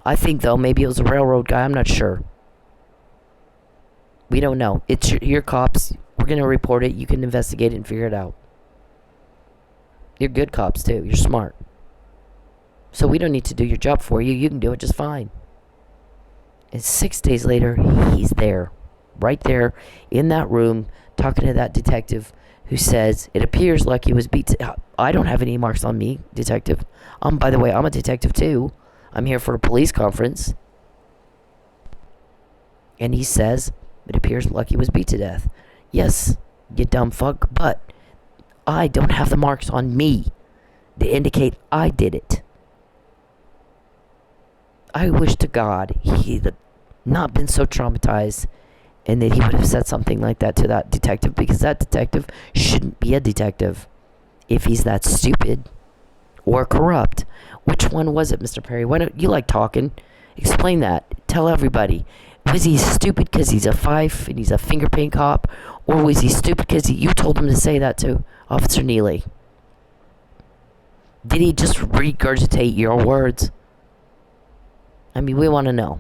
I think, though, maybe it was a railroad guy. I'm not sure. We don't know. It's your cops. We're going to report it. You can investigate it and figure it out. You're good cops, too. You're smart. So we don't need to do your job for you. You can do it just fine. And 6 days later, he's there. Right there in that room talking to that detective who says, it appears like he was beat. I don't have any marks on me, detective. By the way, I'm a detective, too. I'm here for a police conference. And he says, it appears like he was beat to death. Yes, you dumb fuck, but I don't have the marks on me to indicate I did it. I wish to God he'd not been so traumatized and that he would have said something like that to that detective, because that detective shouldn't be a detective if he's that stupid or corrupt. Which one was it, Mr. Perry? Why don't you like talking? Explain that. Tell everybody. Was he stupid because he's a fife and he's a finger paint cop? Or was he stupid because you told him to say that to Officer Neely? Did he just regurgitate your words? I mean, we want to know.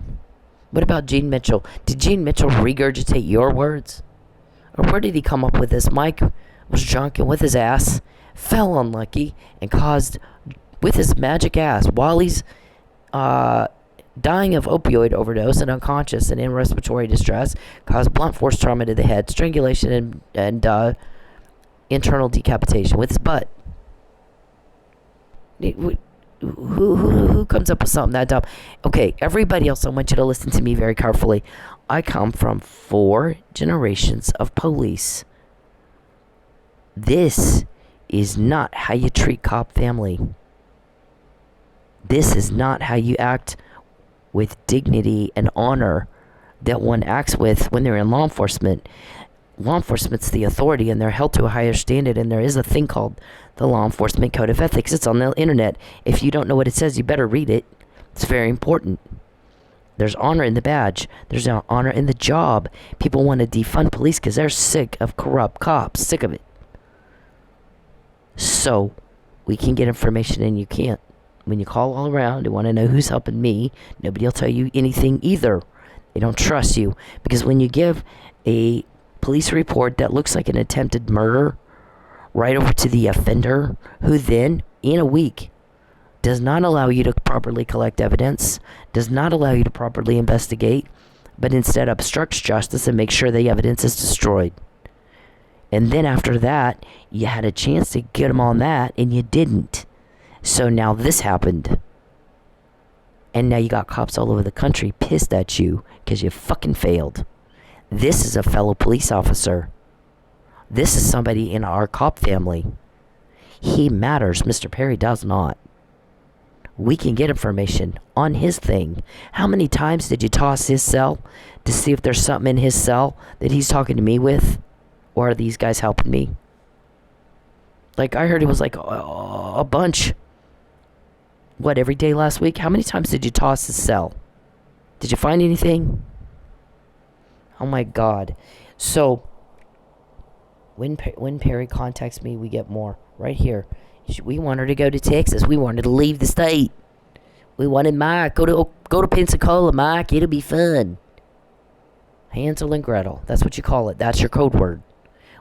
What about Gene Mitchell? Did Gene Mitchell regurgitate your words? Or where did he come up with this? Mike was drunk and with his ass fell unlucky and caused, with his magic ass, while he's dying of opioid overdose and unconscious and in respiratory distress, caused blunt force trauma to the head, strangulation, and internal decapitation with his butt. Who comes up with something that dumb? Okay, everybody else, I want you to listen to me very carefully. I come from 4 generations of police. This is not how you treat cop family. This is not how you act with dignity and honor that one acts with when they're in law enforcement. Law enforcement's the authority, and they're held to a higher standard, and there is a thing called the Law Enforcement Code of Ethics. It's on the internet. If you don't know what it says, you better read it. It's very important. There's honor in the badge. There's honor in the job. People want to defund police because they're sick of corrupt cops. Sick of it. So, We can get information and you can't. When you call all around and want to know who's helping me, nobody will tell you anything either. They don't trust you. Because when you give a police report that looks like an attempted murder right over to the offender, who then, in a week, does not allow you to properly collect evidence, does not allow you to properly investigate, but instead obstructs justice and makes sure the evidence is destroyed. And then after that, you had a chance to get them on that, and you didn't. So now this happened. And now you got cops all over the country pissed at you because you fucking failed. This is a fellow police officer. This is somebody in our cop family. He matters. Mr. Perry does not. We can get information on his thing. How many times did you toss his cell to see if there's something in his cell that he's talking to me with? Or are these guys helping me? Like, I heard it was like a bunch. What, every day last week? How many times did you toss his cell? Did you find anything? Oh my God. So, when Perry contacts me, we get more. Right here. We want her to go to Texas. We want her to leave the state. We wanted Mike. Go to Pensacola, Mike. It'll be fun. Hansel and Gretel. That's what you call it. That's your code word.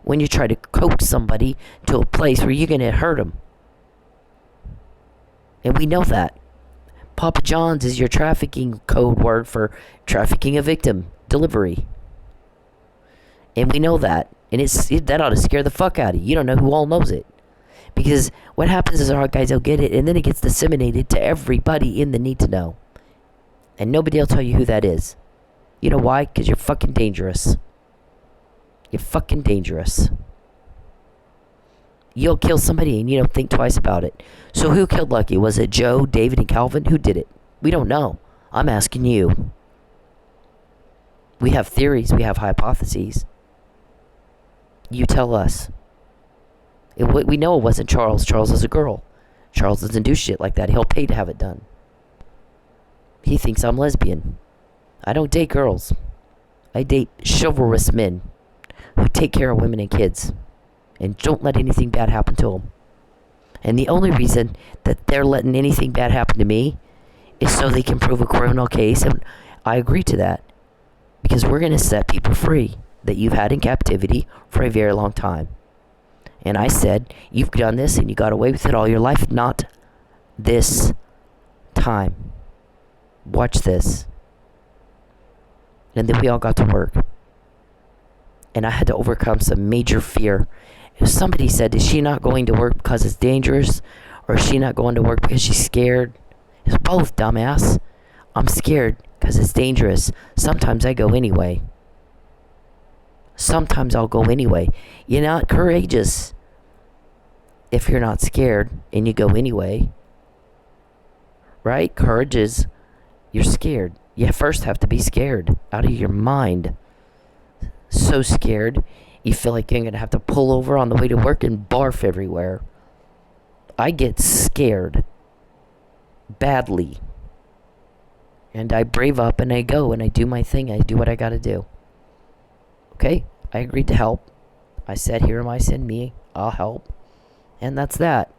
When you try to coax somebody to a place where you're going to hurt them. And we know that. Papa John's is your trafficking code word for trafficking a victim. Delivery. And we know that. And that ought to scare the fuck out of you. You don't know who all knows it. Because what happens is our guys will get it, and then it gets disseminated to everybody in the need to know. And nobody will tell you who that is. You know why? Because you're fucking dangerous. You're fucking dangerous. You'll kill somebody and you don't think twice about it. So who killed Lucky? Was it Joe, David, and Calvin? Who did it? We don't know. I'm asking you. We have theories. We have hypotheses. You tell us. We know it wasn't Charles. Charles is a girl. Charles doesn't do shit like that. He'll pay to have it done. He thinks I'm lesbian. I don't date girls. I date chivalrous men who take care of women and kids and don't let anything bad happen to them. And the only reason that they're letting anything bad happen to me is so they can prove a criminal case, and I agree to that. Because we're going to set people free that you've had in captivity for a very long time. And I said, you've done this and you got away with it all your life. Not this time. Watch this. And then we all got to work. And I had to overcome some major fear. If somebody said, is she not going to work because it's dangerous? Or is she not going to work because she's scared? It's both, dumbass. I'm scared because it's dangerous. Sometimes I go anyway. Sometimes I'll go anyway. You're not courageous if you're not scared and you go anyway. Right? Courage is you're scared. You first have to be scared out of your mind. So scared, you feel like you're going to have to pull over on the way to work and barf everywhere. I get scared. Badly. And I brave up and I go and I do my thing. I do what I got to do. Okay, I agreed to help. I said, here am I, send me. I'll help. And that's that.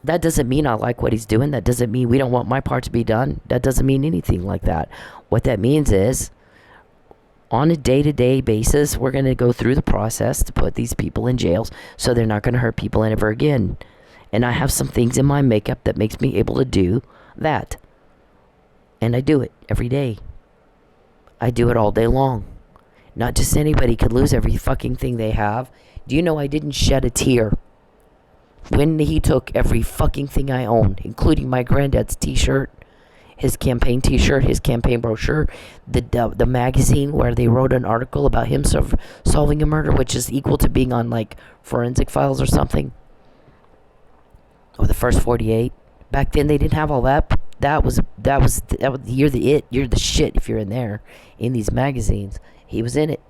That doesn't mean I like what he's doing. That doesn't mean we don't want my part to be done. That doesn't mean anything like that. What that means is, on a day-to-day basis, we're going to go through the process to put these people in jails so they're not going to hurt people ever again. And I have some things in my makeup that makes me able to do that. And I do it every day. I do it all day long. Not just anybody could lose every fucking thing they have. Do you know I didn't shed a tear when he took every fucking thing I owned, including my granddad's t-shirt, his campaign t-shirt, his campaign brochure, the magazine where they wrote an article about him solving a murder, which is equal to being on like Forensic Files or something, or the First 48. Back then they didn't have all that. That was you're the shit if you're in there in these magazines. He was in it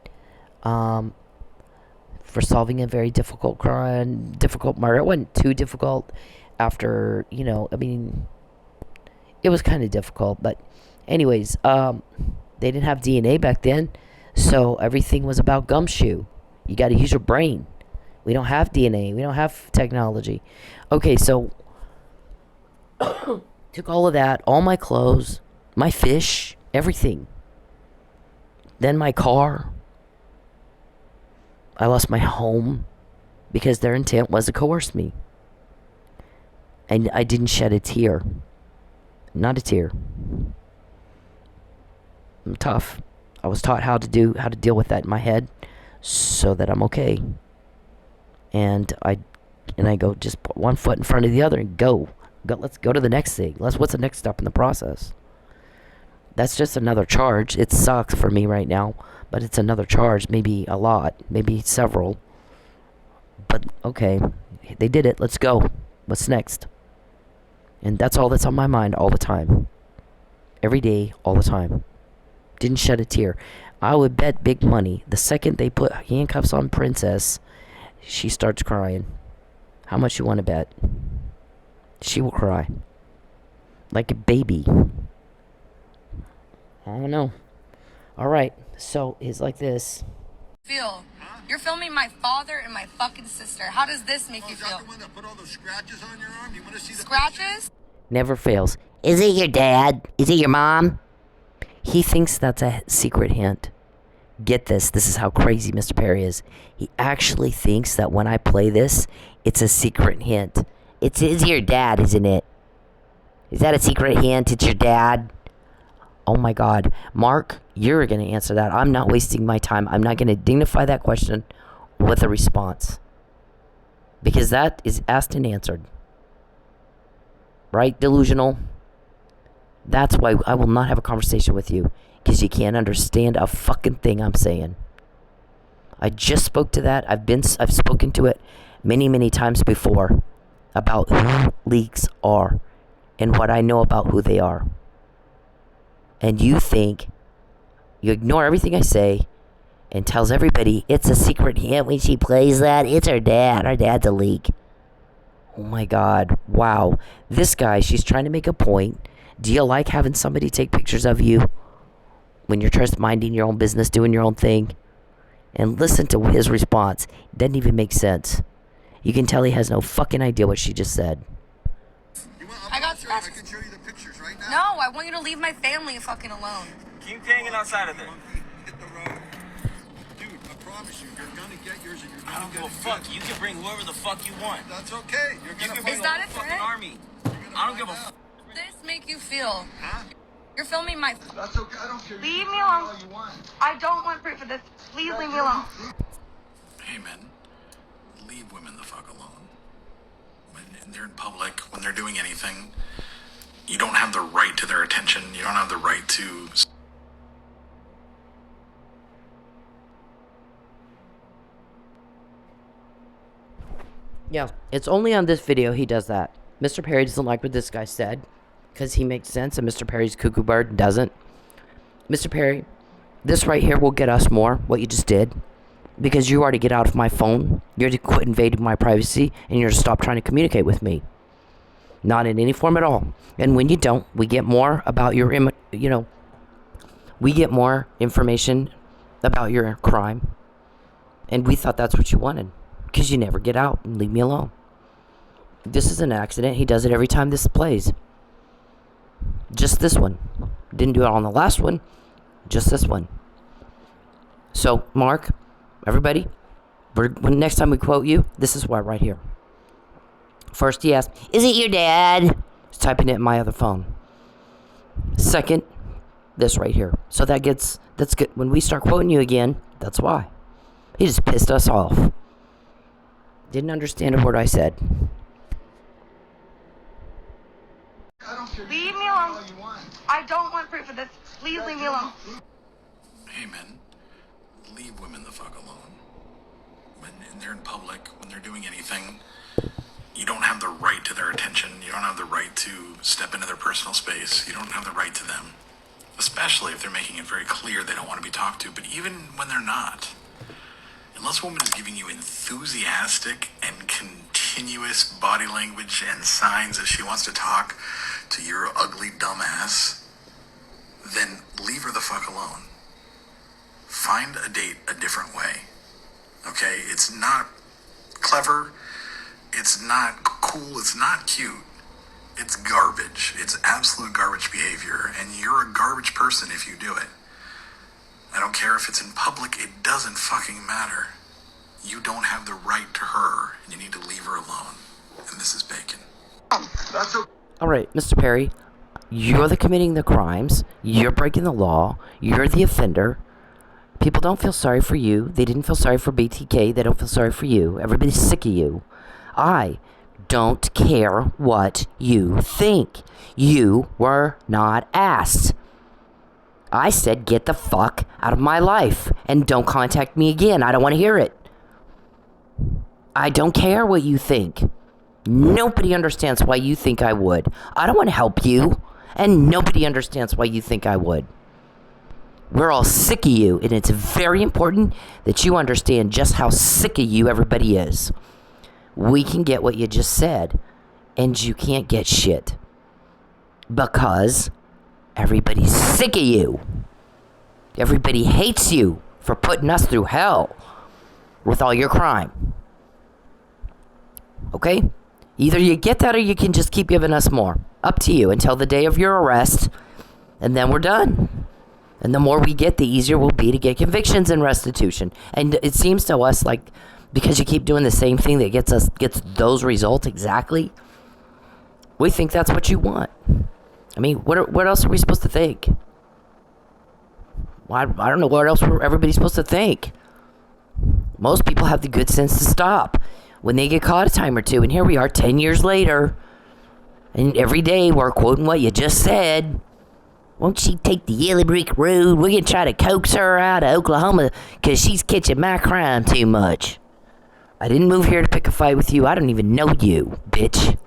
for solving a very difficult crime, difficult murder. It wasn't too difficult after, it was kind of difficult, but anyways, they didn't have DNA back then, so everything was about gumshoe. You got to use your brain. We don't have DNA. We don't have technology. Okay, so took all of that, all my clothes, my fish, everything. Then my car. I lost my home because their intent was to coerce me. And I didn't shed a tear. Not a tear. I'm tough. I was taught how to deal with that in my head so that I'm okay. And I go, just put one foot in front of the other and go. Let's go to the next thing. What's the next step in the process? That's just another charge. It sucks for me right now, but it's another charge, maybe a lot, maybe several. But okay, they did it. Let's go. What's next? And that's all that's on my mind all the time. Every day, all the time. Didn't shed a tear. I would bet big money the second they put handcuffs on Princess, she starts crying. How much you want to bet? She will cry. Like a baby. I don't know. Alright, so it's like this. Feel. You're filming my father and my fucking sister. How does this make you feel? Is that the one that put all those scratches on your arm? You want to see the Scratches? Never fails. Is it your dad? Is it your mom? He thinks that's a secret hint. Get this. This is how crazy Mr. Perry is. He actually thinks that when I play this, it's a secret hint. It's your dad, isn't it? Is that a secret hint? It's your dad? Oh my God. Mark, you're going to answer that. I'm not wasting my time. I'm not going to dignify that question with a response. Because that is asked and answered. Right? Delusional. That's why I will not have a conversation with you. Because you can't understand a fucking thing I'm saying. I just spoke to that. I've spoken to it many, many times before. About who leaks are. And what I know about who they are. And you think, you ignore everything I say and tells everybody it's a secret hint when she plays that. It's her dad. Our dad's a leak. Oh my God. Wow. This guy, she's trying to make a point. Do you like having somebody take pictures of you when you're just minding your own business, doing your own thing? And listen to his response. It doesn't even make sense. You can tell he has no fucking idea what she just said. I got scratches. I can show you the pictures right now. No, I want you to leave my family fucking alone. Keep hanging outside of there. Hit the road. Dude, I promise you, you're gonna get yours and you're I gonna don't get give a it fuck. good. You can bring whoever the fuck you want. That's okay. You're You gonna can find bring Is the that whole a fucking threat? army. I don't give a fuck. This make you feel? Huh? You're filming my... That's okay. I don't care. Leave You me can alone. all you want. I don't want proof of this. Please leave me alone. Hey men, leave women the fuck alone. When they're in public, when they're doing anything, you don't have the right to their attention. You don't have the right to... Yeah, it's only on this video he does that. Mr. Perry doesn't like what this guy said because he makes sense and Mr. Perry's cuckoo bird doesn't. Mr. Perry, this right here will get us more, what you just did. Because you are to get out of my phone. You're to quit invading my privacy. And you're to stop trying to communicate with me. Not in any form at all. And when you don't, we get more about your, we get more information about your crime. And we thought that's what you wanted. Because you never get out and leave me alone. This is an accident. He does it every time this plays. Just this one. Didn't do it on the last one. Just this one. So, Mark... Everybody, when next time we quote you, this is why right here. First he asked, is it your dad? He's typing it in my other phone. Second, this right here. So that's good. When we start quoting you again, that's why. He just pissed us off. Didn't understand a word I said. I don't care. Leave You me can alone. all you want. I don't want proof of this. Please leave me alone. Hey men, leave women the fuck alone. When they're in public, when they're doing anything, you don't have the right to their attention. You don't have the right to step into their personal space. You don't have the right to them. Especially if they're making it very clear they don't want to be talked to. But even when they're not, unless a woman is giving you enthusiastic and continuous body language and signs that she wants to talk to your ugly dumbass, then leave her the fuck alone. Find a date a different way. Okay? It's not clever. It's not cool. It's not cute. It's garbage. It's absolute garbage behavior, and you're a garbage person if you do it. I don't care if it's in public. It doesn't fucking matter. You don't have the right to her, and you need to leave her alone. And this is bacon. That's okay. All right, Mr. Perry, you're the committing the crimes. You're breaking the law. You're the offender. People don't feel sorry for you. They didn't feel sorry for BTK. They don't feel sorry for you. Everybody's sick of you. I don't care what you think. You were not asked. I said, get the fuck out of my life and don't contact me again. I don't want to hear it. I don't care what you think. Nobody understands why you think I would. I don't want to help you, and nobody understands why you think I would. We're all sick of you, and it's very important that you understand just how sick of you everybody is. We can get what you just said, and you can't get shit. Because everybody's sick of you. Everybody hates you for putting us through hell with all your crime. Okay? Either you get that or you can just keep giving us more. Up to you until the day of your arrest, and then we're done. And the more we get, the easier it will be to get convictions and restitution. And it seems to us like because you keep doing the same thing that gets those results exactly, we think that's what you want. I mean, what else are we supposed to think? Well, I don't know what else everybody's supposed to think. Most people have the good sense to stop when they get caught a time or two. And here we are 10 years later. And every day we're quoting what you just said. Won't she take the yellow brick road? We're going to try to coax her out of Oklahoma because she's catching my crime too much. I didn't move here to pick a fight with you. I don't even know you, bitch.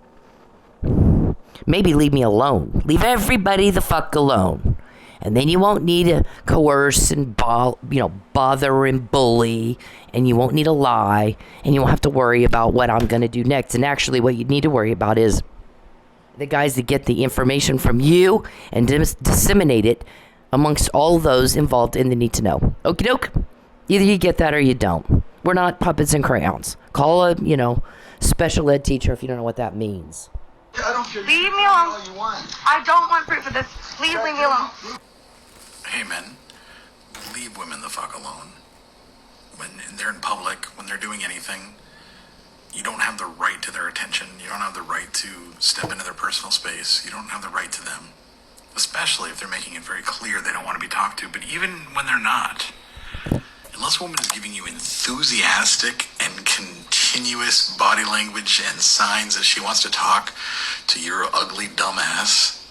Maybe leave me alone. Leave everybody the fuck alone. And then you won't need to coerce and bother and bully. And you won't need to lie. And you won't have to worry about what I'm going to do next. And actually what you need to worry about is the guys that get the information from you and disseminate it amongst all those involved in the need to know. Okie doke. Either you get that or you don't. We're not puppets and crayons. Call a, special ed teacher if you don't know what that means. I don't care. Leave me alone. All you want. I don't want proof of this. Please leave me alone. Hey, men, leave women the fuck alone. When they're in public, when they're doing anything, you don't have the right to their attention. You don't have the right to step into their personal space. You don't have the right to them, especially if they're making it very clear they don't want to be talked to. But even when they're not, unless a woman is giving you enthusiastic and continuous body language and signs that she wants to talk to your ugly dumb ass,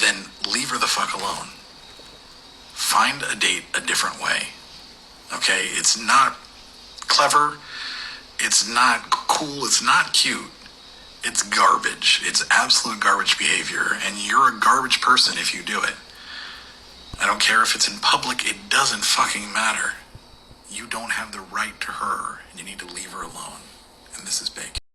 then leave her the fuck alone. Find a date a different way. Okay? It's not clever. It's not cool. It's not cute. It's garbage. It's absolute garbage behavior, and you're a garbage person if you do it. I don't care if it's in public. It doesn't fucking matter. You don't have the right to her, and you need to leave her alone. And this is bacon.